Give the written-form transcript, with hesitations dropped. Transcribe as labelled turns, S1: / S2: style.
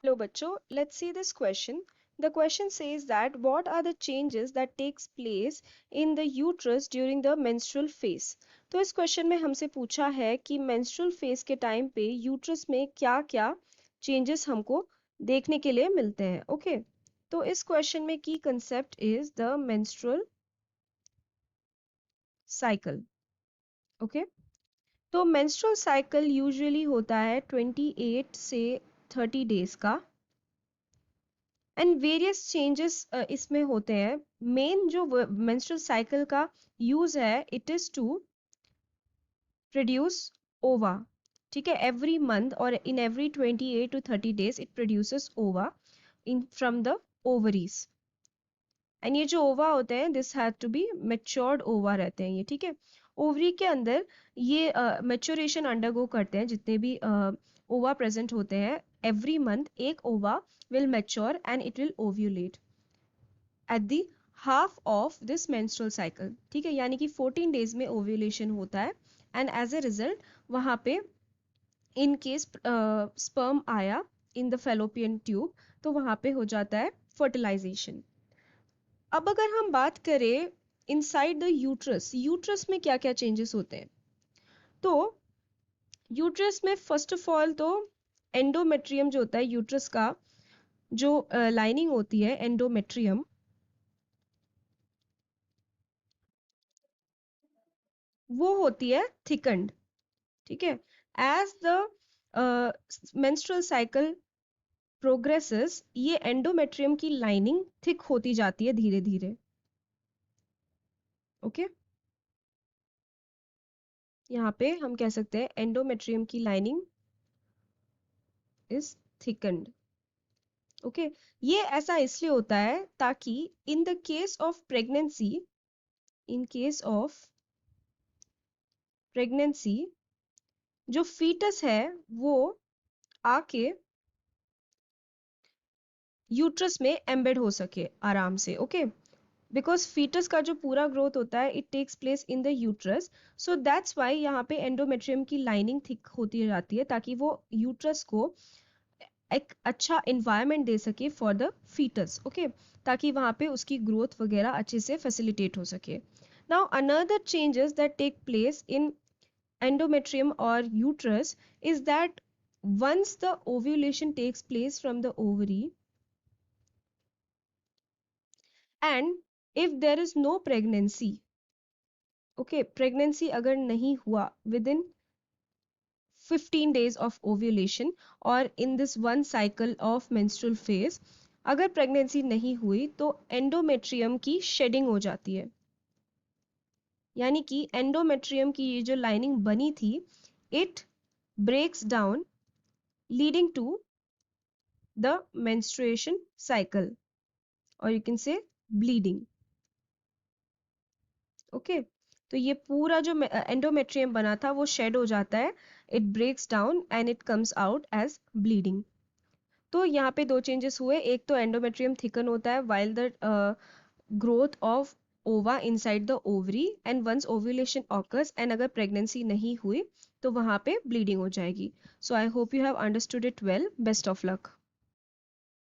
S1: Hello, bachcho. Let's see this question. The question says that what are the changes that takes place in the uterus during the menstrual phase? तो इस question में हमसे पूछा है कि menstrual phase के time पे uterus में क्या-क्या चेंजेस हमको देखने के लिए मिलते हैं. ओके, तो इस क्वेश्चन में की concept is the menstrual cycle. Okay, तो menstrual cycle यूजुअली होता है 28 से 30 डेज का एंड वेरियस चेंजेस इसमें होते हैं. मेन जो मेंस्ट्रुअल साइकिल का यूज है it is to produce ova. ठीक है, एवरी मंथ और in every 28 to 30 days it produces ova in from the ovaries. And ये जो ओवा होते हैं this have to be matured ova रहते हैं ये. ठीक है, ओवरी के अंदर ये मेच्योरेशन अंडरगो करते हैं जितने भी ओवा प्रेजेंट होते हैं. एवरी मंथ एक ओवा will mature and it will ovulate at the half of this menstrual cycle. ठीक है, यानी कि 14 डेज में ओव्यूलेशन होता है एंड एज ए रिजल्ट वहां पे इन केस स्पर्म आया इन द फेलोपियन ट्यूब तो वहां पे हो जाता है फर्टिलाइजेशन. अब अगर हम बात करें इनसाइड द यूट्रस, यूट्रस में क्या क्या चेंजेस होते हैं, तो यूट्रस में फर्स्ट ऑफ ऑल तो एंडोमेट्रियम जो होता है यूट्रस का जो लाइनिंग होती है एंडोमेट्रियम वो होती है थिकंड. ठीक है, as the menstrual cycle progresses ये एंडोमेट्रियम की लाइनिंग थिक होती जाती है धीरे धीरे. ओके, यहाँ पे हम कह सकते हैं एंडोमेट्रियम की लाइनिंग इज थिकंड. ओके, ये ऐसा इसलिए होता है ताकि in the case of pregnancy, in case of pregnancy जो फीटस है वो आके यूट्रस में एम्बेड हो सके आराम से. ओके, बिकॉज फीटस का जो पूरा ग्रोथ होता है it takes place in the uterus, so that's why यहाँ पे एंडोमेट्रियम की लाइनिंग थिक होती जाती है ताकि वो यूट्रस को एक अच्छा इन्वायरमेंट दे सके फॉर द फीटस. ओके, ताकि वहाँ पे उसकी ग्रोथ वगैरह अच्छे से फैसिलिटेट हो सके. Now another changes that take place in endometrium or uterus is that once the ovulation takes place from the ovary and if there is no pregnancy, okay, pregnancy अगर नहीं हुआ within 15 days of ovulation or in this one cycle of menstrual phase, अगर pregnancy नहीं हुई तो endometrium की shedding हो जाती है. यानी कि एंडोमेट्रियम की ये जो लाइनिंग बनी थी it breaks down leading to the menstruation cycle or you can say bleeding. Okay, तो ये पूरा जो एंडोमेट्रियम बना था वो शेड हो जाता है, it breaks down and it comes out as bleeding. तो यहाँ पे दो चेंजेस हुए, एक तो एंडोमेट्रियम थिकन होता है while the growth of ova inside the ovary and once ovulation occurs and अगर pregnancy नहीं हुई तो वहाँ पे bleeding हो जाएगी. So I hope you have understood it well. Best of luck.